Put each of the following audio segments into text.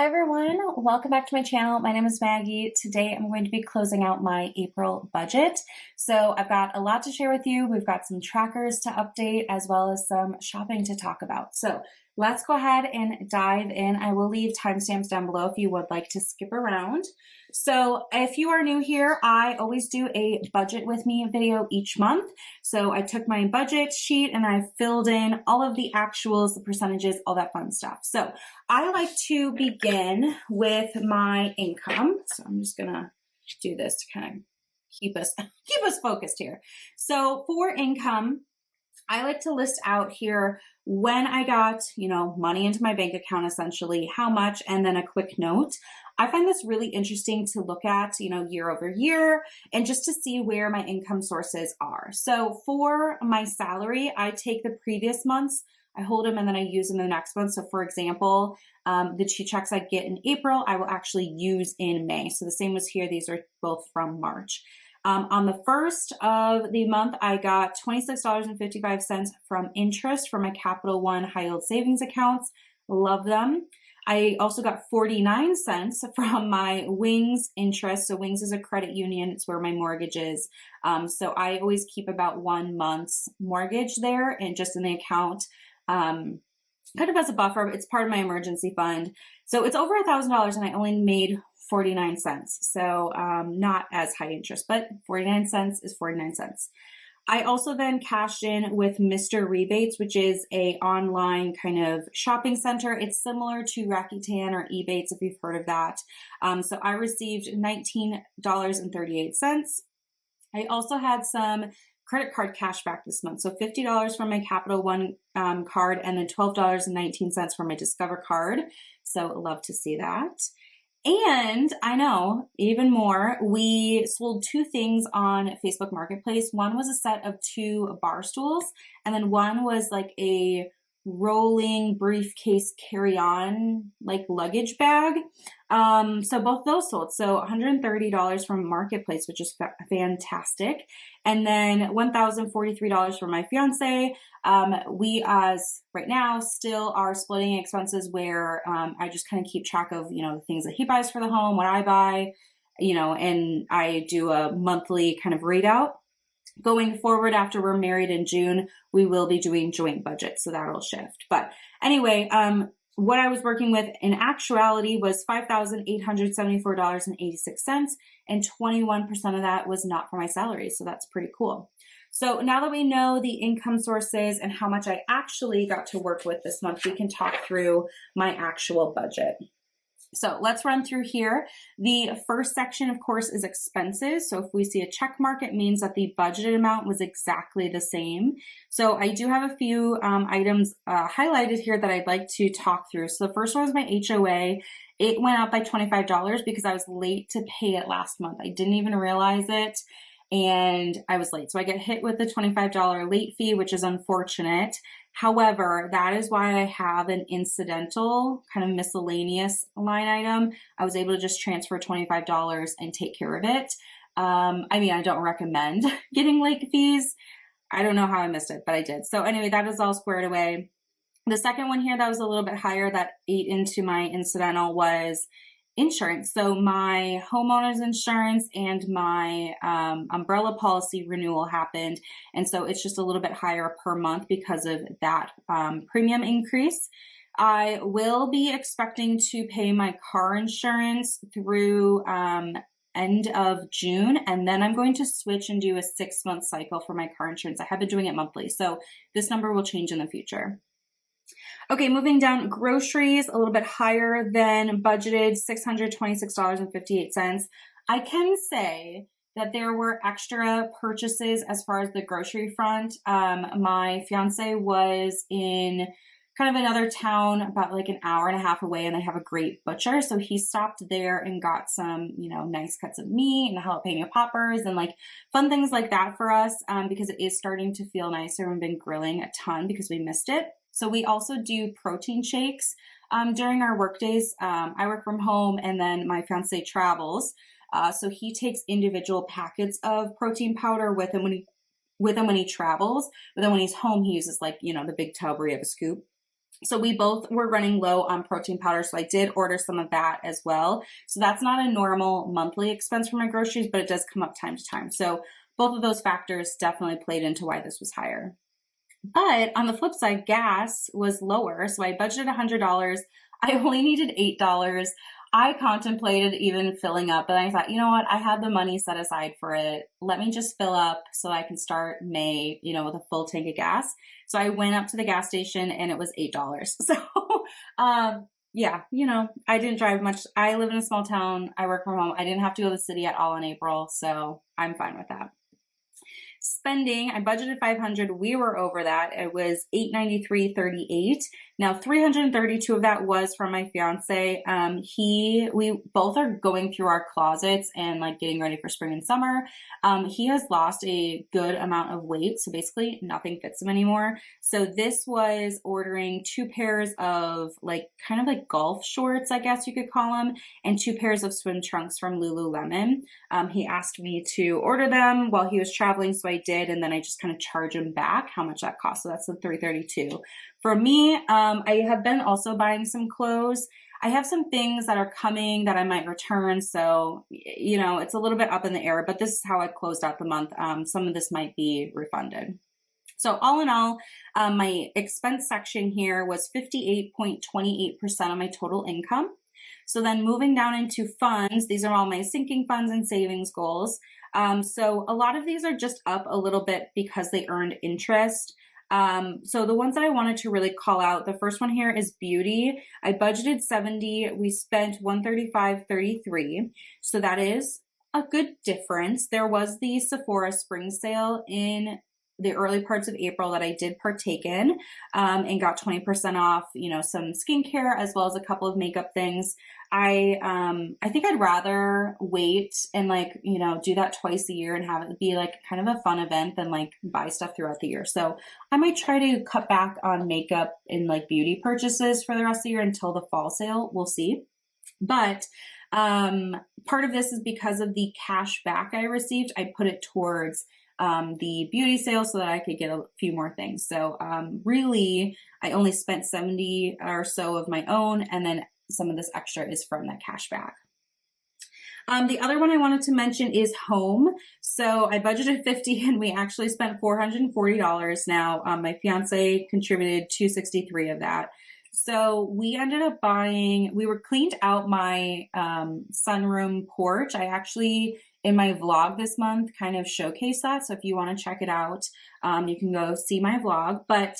everyone, welcome back to my channel. My name is Maggie. Today I'm going to be closing out my April budget. So I've got a lot to share with you. We've got some trackers to update as well as some shopping to talk about. So let's go ahead and dive in. I will leave timestamps down below if you would like to skip around. So if you are new here, I always do a budget with me video each month. So I took my budget sheet and I filled in all of the actuals, the percentages, all that fun stuff. So I like to begin with my income. So I'm just gonna do this to kind of keep us focused here. So for income, I like to list out here when I got, money into my bank account, essentially, how much, and then a quick note. I find this really interesting to look at, year over year, and just to see where my income sources are. So for my salary, I take the previous months, I hold them, and then I use them the next month. So for example, the 2 checks I get in April, I will actually use in May. So the same was here. These are both from March. On the first of the month, I got $26.55 from interest for my Capital One high yield savings accounts. Love them. I also got 49 cents from my Wings interest. So Wings is a credit union. It's where my mortgage is. So I always keep about 1 month's mortgage there and just in the account, kind of as a buffer. It's part of my emergency fund. So it's over $1,000 and I only made 49 cents. So not as high interest, but 49 cents is 49 cents. I also then cashed in with Mr. Rebates, which is a online kind of shopping center. It's similar to Rakuten or Ebates if you've heard of that. So I received $19.38. I also had some credit card cash back this month. So $50 from my Capital One card and then $12.19 for my Discover card. So love to see that. And I know even more, we sold 2 things on Facebook Marketplace. One was a set of 2 bar stools, and then one was like a rolling briefcase carry-on like luggage bag. So both those sold. So $130 from Marketplace, which is fantastic. And then $1,043 for my fiance. We as right now still are splitting expenses where I just kind of keep track of, the things that he buys for the home, what I buy, and I do a monthly kind of readout. Going forward, after we're married in June, we will be doing joint budgets, so that'll shift. But anyway, what I was working with in actuality was $5,874.86, and 21% of that was not for my salary, so that's pretty cool. So now that we know the income sources and how much I actually got to work with this month, we can talk through my actual budget. So let's run through here. The first section, of course, is expenses. So if we see a check mark, it means that the budgeted amount was exactly the same. So I do have a few items highlighted here that I'd like to talk through. So the first one was my HOA. It went up by $25 because I was late to pay it last month. I didn't even realize it, and I was late. So I get hit with the $25 late fee, which is unfortunate. However, that is why I have an incidental kind of miscellaneous line item. I was able to just transfer $25 and take care of it. I don't recommend getting late fees. I don't know how I missed it, but I did. So anyway, that is all squared away. The second one here that was a little bit higher that ate into my incidental was insurance. So my homeowner's insurance and my umbrella policy renewal happened. And so it's just a little bit higher per month because of that premium increase. I will be expecting to pay my car insurance through end of June. And then I'm going to switch and do a 6-month cycle for my car insurance. I have been doing it monthly. So this number will change in the future. Okay, moving down, groceries, a little bit higher than budgeted, $626.58. I can say that there were extra purchases as far as the grocery front. My fiance was in kind of another town about like an hour and a half away, and they have a great butcher. So he stopped there and got some, nice cuts of meat and jalapeno poppers and like fun things like that for us because it is starting to feel nicer. We've been grilling a ton because we missed it. So we also do protein shakes during our work days. I work from home and then my fiance travels. So he takes individual packets of protein powder with him when he travels. But then when he's home, he uses the big tub where you have a scoop. So we both were running low on protein powder, so I did order some of that as well. So that's not a normal monthly expense for my groceries, but it does come up time to time. So both of those factors definitely played into why this was higher. But on the flip side, gas was lower. So I budgeted $100. I only needed $8. I contemplated even filling up, but I thought, you know what? I have the money set aside for it. Let me just fill up so I can start May, with a full tank of gas. So I went up to the gas station and it was $8. So, yeah, I didn't drive much. I live in a small town. I work from home. I didn't have to go to the city at all in April. So I'm fine with that. Spending, I budgeted 500. We were over that. It was 893.38. Now 332 of that was from my fiance. We both are going through our closets and like getting ready for spring and summer. He has lost a good amount of weight, so basically nothing fits him anymore. So this was ordering 2 pairs of kind of like golf shorts, I guess you could call them, and 2 pairs of swim trunks from Lululemon. He asked me to order them while he was traveling, so I did, and then I just kind of charge him back how much that cost. So that's the 332. For me, I have been also buying some clothes. I have some things that are coming that I might return, so it's a little bit up in the air, but this is how I closed out the month. Some of this might be refunded. So all in all, my expense section here was 58.28% of my total income. So then moving down into funds, these are all my sinking funds and savings goals. So a lot of these are just up a little bit because they earned interest. So the ones that I wanted to really call out, the first one here is beauty. I budgeted 70, we spent 135.33. So that is a good difference. There was the Sephora spring sale in the early parts of April that I did partake in, and got 20% off, some skincare as well as a couple of makeup things. I think I'd rather wait and do that twice a year and have it be like kind of a fun event than buy stuff throughout the year. So I might try to cut back on makeup and beauty purchases for the rest of the year until the fall sale. We'll see. But part of this is because of the cash back I received. I put it towards the beauty sale so that I could get a few more things. So really, I only spent 70 or so of my own, and then some of this extra is from that cash back. The other one I wanted to mention is home. So I budgeted 50 and we actually spent $440 now. My fiance contributed 263 of that. So we ended up we were cleaned out my sunroom porch. I actually, in my vlog this month, kind of showcase that. So if you want to check it out, you can go see my vlog. But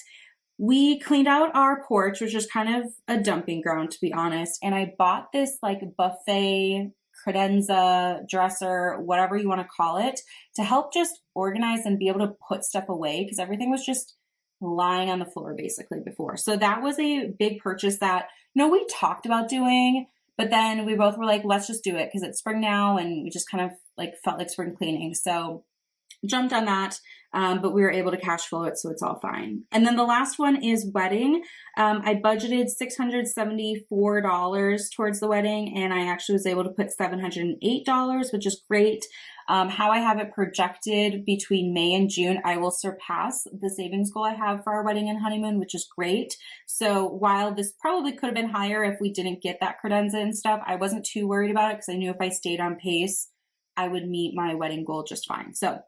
we cleaned out our porch, which is kind of a dumping ground, to be honest. And I bought this buffet credenza dresser, whatever you want to call it, to help just organize and be able to put stuff away because everything was just lying on the floor basically before. So that was a big purchase that, we talked about doing, but then we both were like, let's just do it because it's spring now and we just kind of felt like spring cleaning. So jumped on that, but we were able to cash flow it, so it's all fine. And then the last one is wedding. I budgeted $674 towards the wedding, and I actually was able to put $708, which is great. How I have it projected between May and June, I will surpass the savings goal I have for our wedding and honeymoon, which is great. So while this probably could have been higher if we didn't get that credenza and stuff, I wasn't too worried about it because I knew if I stayed on pace, I would meet my wedding goal just fine. So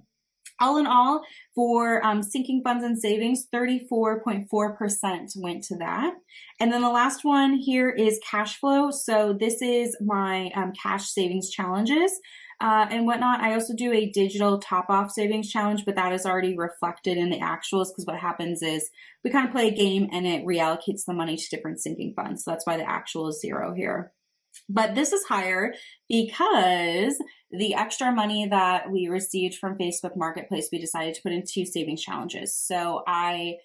all in all, for sinking funds and savings, 34.4% went to that. And then the last one here is cash flow. So this is my cash savings challenges and whatnot. I also do a digital top-off savings challenge, but that is already reflected in the actuals because what happens is we kind of play a game and it reallocates the money to different sinking funds. So that's why the actual is 0 here. But this is higher because the extra money that we received from Facebook Marketplace, we decided to put into savings challenges. So I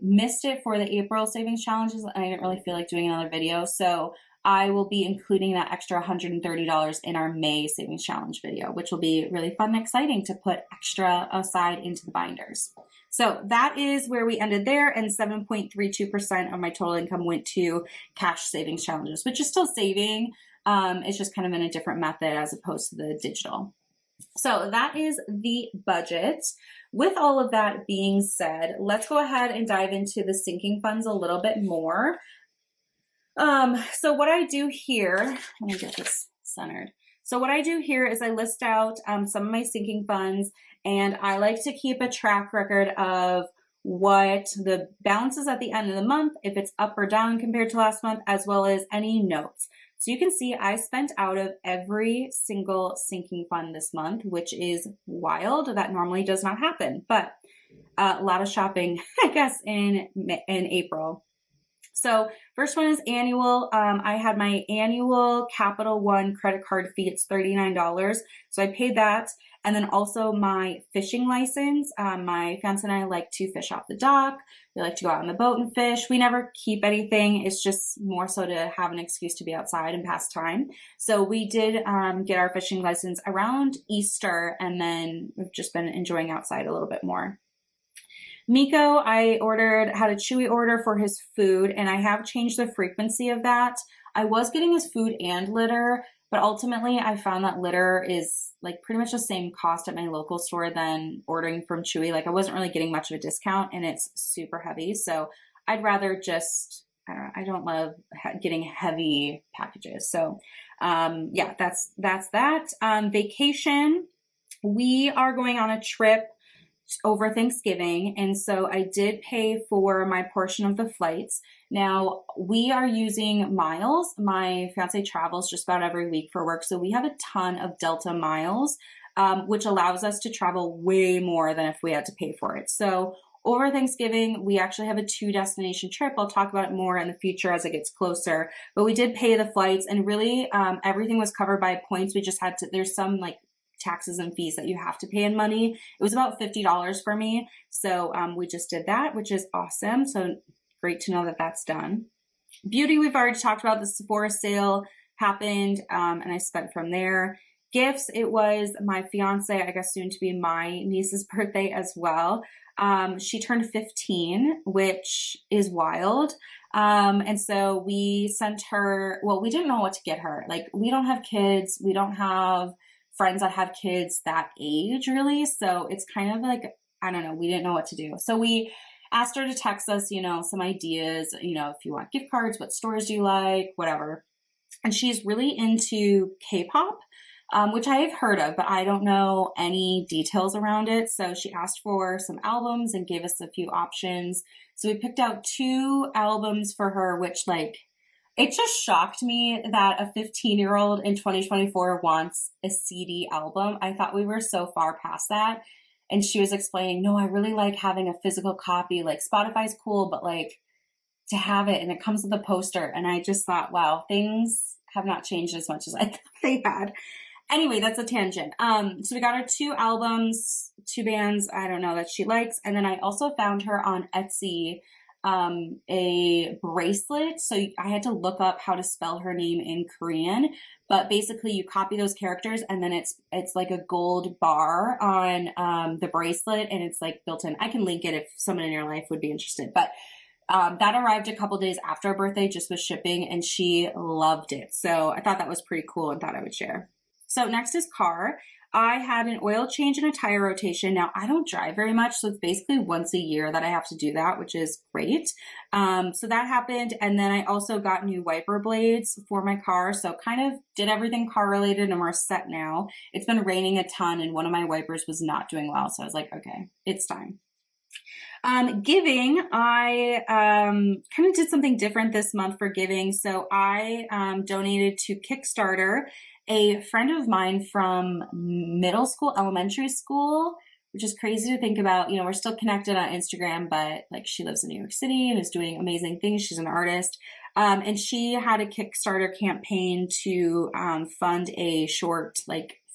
missed it for the April savings challenges and I didn't really feel like doing another video. So I will be including that extra $130 in our May savings challenge video, which will be really fun and exciting to put extra aside into the binders. So that is where we ended there, and 7.32% of my total income went to cash savings challenges, which is still saving. It's just kind of in a different method as opposed to the digital. So that is the budget. With all of that being said, let's go ahead and dive into the sinking funds a little bit more. So what I do here, let me get this centered. So what I do here is I list out some of my sinking funds, and I like to keep a track record of what the balance is at the end of the month, if it's up or down compared to last month, as well as any notes. So you can see I spent out of every single sinking fund this month, which is wild. That normally does not happen, but a lot of shopping, I guess, in April. So first one is annual. I had my annual Capital One credit card fee. It's $39. So I paid that. And then also my fishing license. My fiance and I like to fish off the dock. We like to go out on the boat and fish. We never keep anything. It's just more so to have an excuse to be outside and pass time. So we did get our fishing license around Easter, and then we've just been enjoying outside a little bit more. Miko, I had a Chewy order for his food, and I have changed the frequency of that. I was getting his food and litter, but ultimately I found that litter is like pretty much the same cost at my local store than ordering from Chewy. Like I wasn't really getting much of a discount, and it's super heavy. So I'd rather just, I don't love getting heavy packages. So yeah, that's that. Vacation, we are going on a trip over Thanksgiving, and so I did pay for my portion of the flights. Now we are using miles. My fiance travels just about every week for work, so we have a ton of Delta miles, which allows us to travel way more than if we had to pay for it. So over Thanksgiving, we actually have a 2-destination trip. I'll talk about it more in the future as it gets closer, but we did pay the flights, and really everything was covered by points. We just had to, there's some like taxes and fees that you have to pay in money. It was about $50 for me. So we just did that, which is awesome. So great to know that that's done. Beauty, we've already talked about. The Sephora sale happened, and I spent from there. Gifts, it was my fiance, I guess soon to be my niece's birthday as well. She turned 15, which is wild. And so we sent her, well, we didn't know what to get her. Like, we don't have kids. We don't have friends that have kids that age really. So it's kind of like, I don't know, we didn't know what to do. So we asked her to text us, some ideas, if you want gift cards, what stores do you like, whatever. And she's really into K-pop, which I have heard of, but I don't know any details around it. So she asked for some albums and gave us a few options. So we picked out 2 albums for her, which it just shocked me that a 15-year-old in 2024 wants a CD album. I thought we were so far past that. And she was explaining, no, I really like having a physical copy. Like Spotify's cool, but to have it, and it comes with a poster. And I just thought, wow, things have not changed as much as I thought they had. Anyway, that's a tangent. So we got her 2 albums, 2 bands, I don't know, that she likes. And then I also found her on Etsy a bracelet. So I had to look up how to spell her name in Korean, but basically you copy those characters, and then it's like a gold bar on the bracelet, and it's like built in. I can link it if someone in your life would be interested, but that arrived a couple days after her birthday, just with shipping, and she loved it. So I thought that was pretty cool and thought I would share. So next is car. I had an oil change and a tire rotation. Now, I don't drive very much, so it's basically once a year that I have to do that, which is great. So that happened. And then I also got new wiper blades for my car. So kind of did everything car related, and we're set now. It's been raining a ton, and one of my wipers was not doing well. So I was like, okay, it's time. Giving, I kind of did something different this month for giving. So I donated to Kickstarter. A friend of mine from middle school, elementary school, which is crazy to think about. We're still connected on Instagram, but she lives in New York City and is doing amazing things. She's an artist. And she had a Kickstarter campaign to fund a short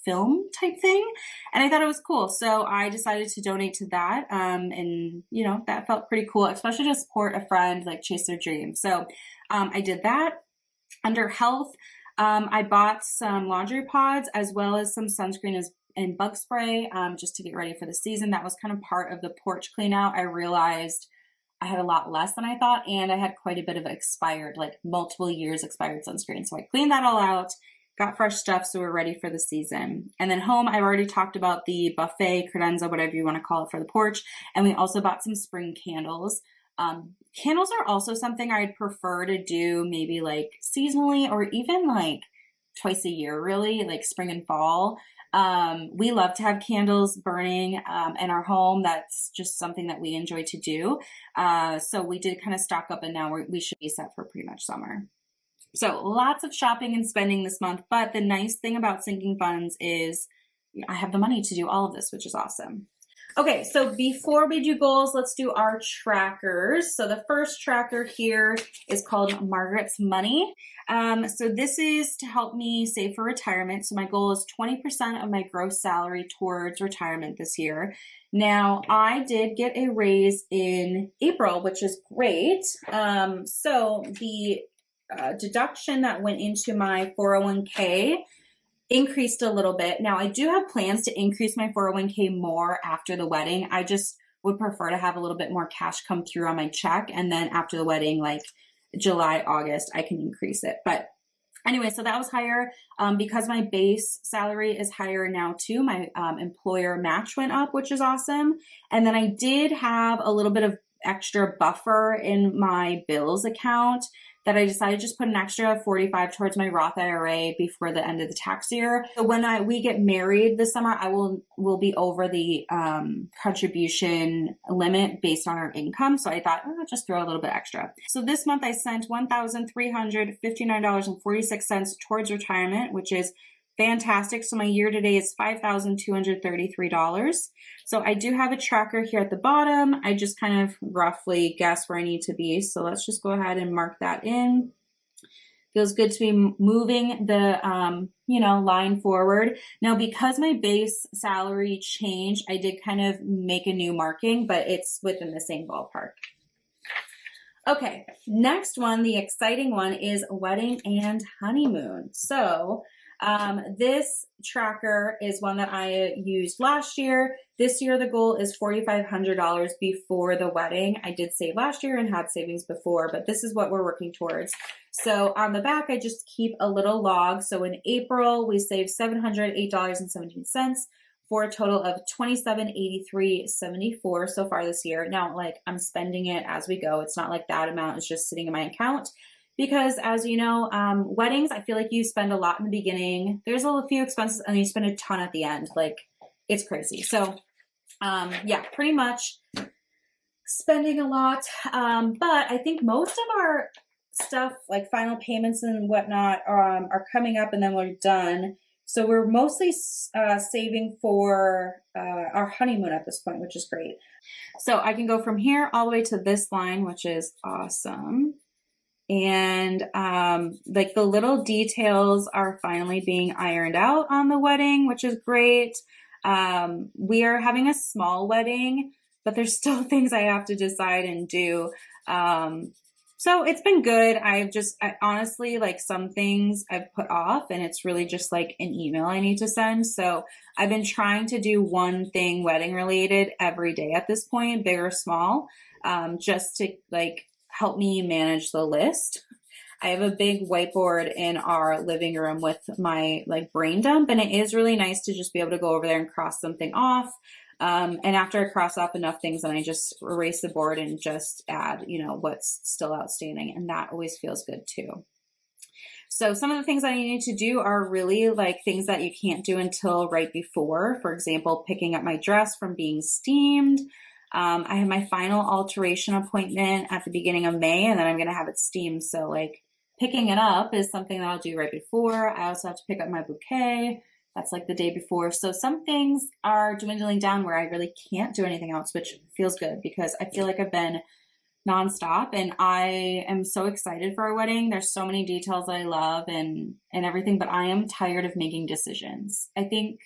film type thing. And I thought it was cool. So I decided to donate to that. And that felt pretty cool, especially to support a friend, chase their dream. So I did that. Under health, I bought some laundry pods as well as some sunscreen and bug spray just to get ready for the season. That was kind of part of the porch clean out. I realized I had a lot less than I thought, and I had quite a bit of expired, multiple years expired sunscreen. So I cleaned that all out, got fresh stuff, so we're ready for the season. And then home, I've already talked about the buffet, credenza, whatever you want to call it, for the porch. And we also bought some spring candles. Candles are also something I'd prefer to do maybe like seasonally or even like twice a year, really, like spring and fall. We love to have candles burning in our home. That's just something that we enjoy to do. So we did kind of stock up, and now we should be set for pretty much summer. So lots of shopping and spending this month, but the nice thing about sinking funds is I have the money to do all of this, which is awesome. Okay, so before we do goals, let's do our trackers. So the first tracker here is called Margaret's Money. So this is to help me save for retirement. So my goal is 20% of my gross salary towards retirement this year. Now, I did get a raise in April, which is great. So the deduction that went into my 401k increased a little bit. Now, I do have plans to increase my 401k more after the wedding. I just would prefer to have a little bit more cash come through on my check. And then after the wedding, like July, August, I can increase it. But anyway, so that was higher. Because my base salary is higher now too, my employer match went up, which is awesome. And then I did have a little bit of extra buffer in my bills account that I decided to just put an extra 45 towards my Roth IRA before the end of the tax year. So when we get married this summer, I will be over the contribution limit based on our income. So I thought, I'll just throw a little bit extra. So this month I sent $1,359.46 towards retirement, which is fantastic. So my year to date is $5,233. So I do have a tracker here at the bottom. I just kind of roughly guess where I need to be. So let's just go ahead and mark that in. Feels good to be moving the, line forward. Now, because my base salary changed, I did kind of make a new marking, but it's within the same ballpark. Okay, next one, the exciting one, is wedding and honeymoon. So this tracker is one that I used last year. This year, the goal is $4,500 before the wedding. I did save last year and had savings before, but this is what we're working towards. So on the back, I just keep a little log. So in April, we saved $708.17 for a total of $2,783.74 so far this year. Now, like, I'm spending it as we go. It's not like that amount is just sitting in my account. Because as you know, weddings, I feel like you spend a lot in the beginning. There's a few expenses and you spend a ton at the end. Like, it's crazy. So yeah, pretty much spending a lot. But I think most of our stuff, like final payments and whatnot, are coming up and then we're done. So we're mostly saving for our honeymoon at this point, which is great. So I can go from here all the way to this line, which is awesome. And like the little details are finally being ironed out on the wedding, which is great. We are having a small wedding, but there's still things I have to decide and do. So it's been good. I honestly, like, some things I've put off and it's really just like an email I need to send. So I've been trying to do one thing wedding related every day at this point, big or small, just to like help me manage the list. I have a big whiteboard in our living room with my like brain dump, and it is really nice to just be able to go over there and cross something off. And after I cross off enough things, then I just erase the board and just add, what's still outstanding. And that always feels good too. So some of the things I need to do are really like things that you can't do until right before. For example, picking up my dress from being steamed. I have my final alteration appointment at the beginning of May, and then I'm going to have it steamed. So like picking it up is something that I'll do right before. I also have to pick up my bouquet. That's like the day before. So some things are dwindling down where I really can't do anything else, which feels good because I feel like I've been nonstop and I am so excited for our wedding. There's so many details that I love and everything, but I am tired of making decisions. I think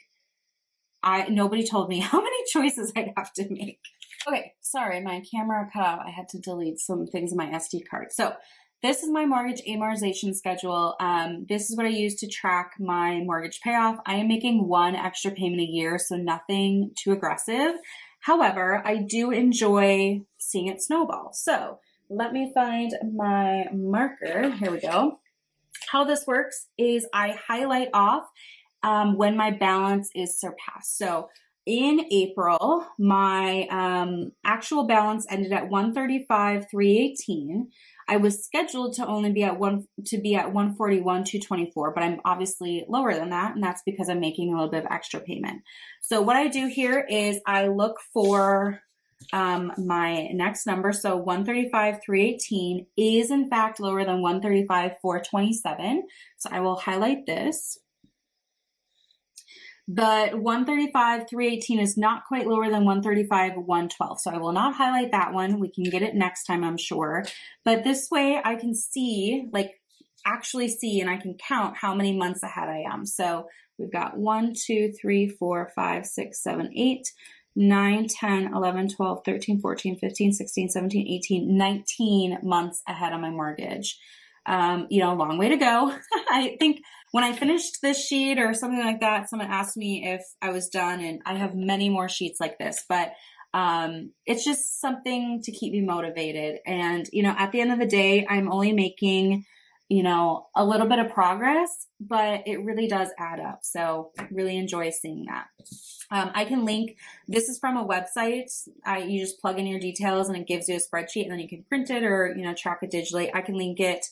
nobody told me how many choices I'd have to make. Okay, sorry, my camera cut out. I had to delete some things in my SD card. So this is my mortgage amortization schedule. This is what I use to track my mortgage payoff. I am making one extra payment a year, so nothing too aggressive. However, I do enjoy seeing it snowball. So let me find my marker. Here we go. how this works is I highlight off when my balance is surpassed. So in April, my actual balance ended at 135,318. I was scheduled to only be at 141,224, but I'm obviously lower than that, and that's because I'm making a little bit of extra payment. So what I do here is I look for my next number. So 135,318 is in fact lower than 135,427. So I will highlight this. But 135,318 is not quite lower than 135,112. So I will not highlight that one. We can get it next time, I'm sure. But this way I can see, like actually see, and I can count how many months ahead I am. So we've got 1, 2, 3, 4, 5, 6, 7, 8, 9, 10, 11, 12, 13, 14, 15, 16, 17, 18, 19 months ahead on my mortgage. You know, long way to go. I think when I finished this sheet or something like that, someone asked me if I was done, and I have many more sheets like this, but it's just something to keep me motivated. And, you know, at the end of the day, I'm only making, you know, a little bit of progress, but it really does add up. So really enjoy seeing that. I can link, this is from a website. You just plug in your details and it gives you a spreadsheet, and then you can print it or, you know, track it digitally. I can link it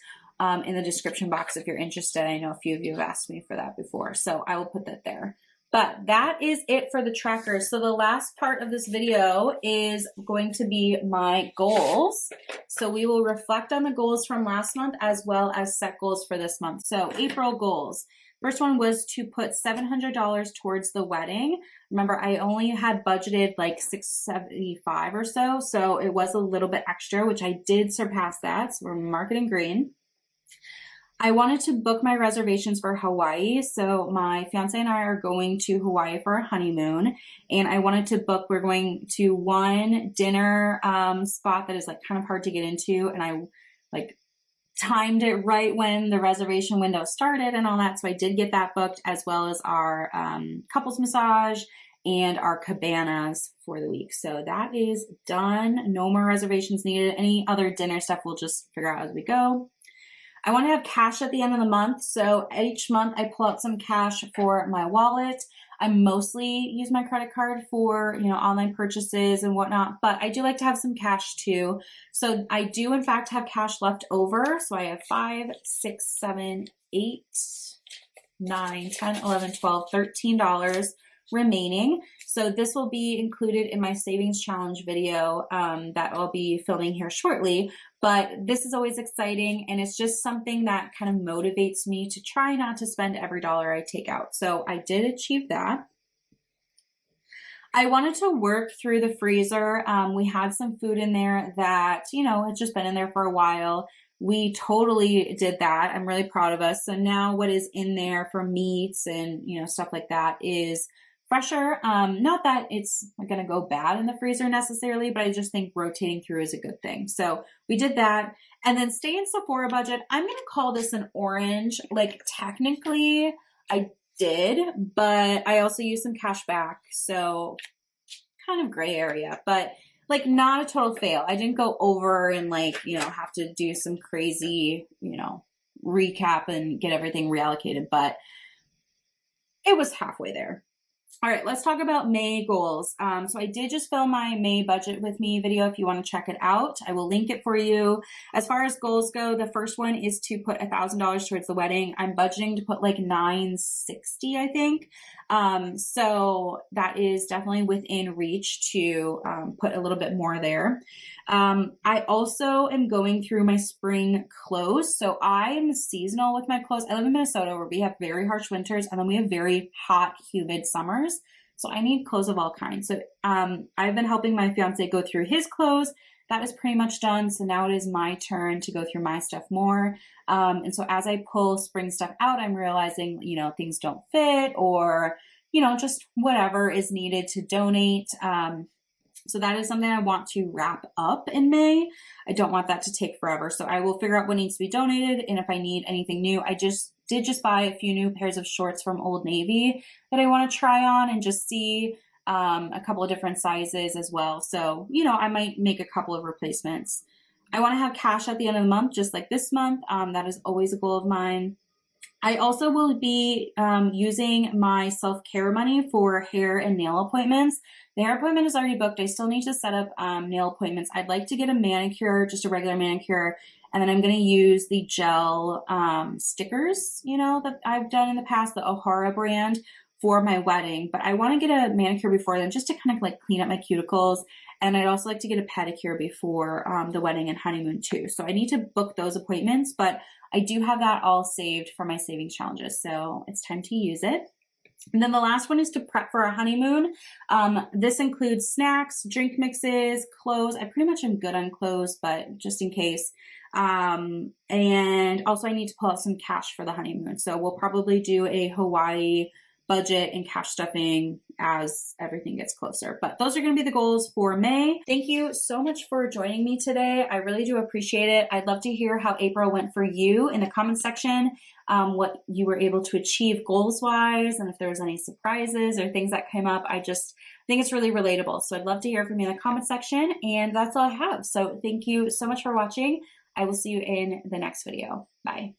in the description box if you're interested. I know a few of you have asked me for that before, so I will put that there. But that is it for the tracker. So the last part of this video is going to be my goals. So we will reflect on the goals from last month as well as set goals for this month. So April goals. First one was to put $700 towards the wedding. Remember, I only had budgeted like $675 or so. So it was a little bit extra, which I did surpass that. So we're marketing green. I wanted to book my reservations for Hawaii. So my fiance and I are going to Hawaii for a honeymoon, and I wanted to book, we're going to one dinner spot that is like kind of hard to get into. And I like timed it right when the reservation window started and all that. So I did get that booked, as well as our couples massage and our cabanas for the week. So that is done. No more reservations needed. Any other dinner stuff we'll just figure out as we go. I want to have cash at the end of the month. So each month I pull out some cash for my wallet. I mostly use my credit card for, you know, online purchases and whatnot, but I do like to have some cash too. So I do in fact have cash left over. So I have 5, 6, 7, 8, 9, 10, 11, 12, $13 remaining. So this will be included in my savings challenge video that I'll be filming here shortly. But this is always exciting, and it's just something that kind of motivates me to try not to spend every dollar I take out. So I did achieve that. I wanted to work through the freezer. We had some food in there that, you know, had just been in there for a while. We totally did that. I'm really proud of us. So now what is in there for meats and, you know, stuff like that is fresher. Not that it's going to go bad in the freezer necessarily, but I just think rotating through is a good thing. So we did that. And then stay in Sephora budget. I'm going to call this an orange. Like technically I did, but I also used some cash back. So kind of gray area, but like not a total fail. I didn't go over and like, you know, have to do some crazy, you know, recap and get everything reallocated, but it was halfway there. All right, let's talk about May goals. So I did just film my May budget with me video if you want to check it out. I will link it for you. As far as goals go, the first one is to put $1,000 towards the wedding. I'm budgeting to put like $960, I think. So that is definitely within reach to put a little bit more there. I also am going through my spring clothes. So I'm seasonal with my clothes. I live in Minnesota where we have very harsh winters and then we have very hot, humid summers. So I need clothes of all kinds. So I've been helping my fiance go through his clothes. That is pretty much done. So now it is my turn to go through my stuff more. And so as I pull spring stuff out, I'm realizing, you know, things don't fit or, you know, just whatever is needed to donate. So that is something I want to wrap up in May. I don't want that to take forever. So I will figure out what needs to be donated and if I need anything new. I did buy a few new pairs of shorts from Old Navy that I want to try on and just see a couple of different sizes as well. So, you know, I might make a couple of replacements. I want to have cash at the end of the month, just like this month. That is always a goal of mine. I also will be using my self-care money for hair and nail appointments. The hair appointment is already booked. I still need to set up nail appointments. I'd like to get a manicure, just a regular manicure, and then I'm going to use the gel stickers, you know, that I've done in the past, the O'Hara brand, for my wedding. But I want to get a manicure before then, just to kind of like clean up my cuticles. And I'd also like to get a pedicure before the wedding and honeymoon too. So I need to book those appointments, but I do have that all saved for my savings challenges. So it's time to use it. And then the last one is to prep for our honeymoon. This includes snacks, drink mixes, clothes. I pretty much am good on clothes, but just in case. And also I need to pull out some cash for the honeymoon. So we'll probably do a Hawaii budget and cash stuffing as everything gets closer. But those are going to be the goals for May. Thank you so much for joining me today. I really do appreciate it. I'd love to hear how April went for you in the comment section, what you were able to achieve goals wise, and if there was any surprises or things that came up. I just think it's really relatable. So I'd love to hear from you in the comment section, and that's all I have. So thank you so much for watching. I will see you in the next video. Bye.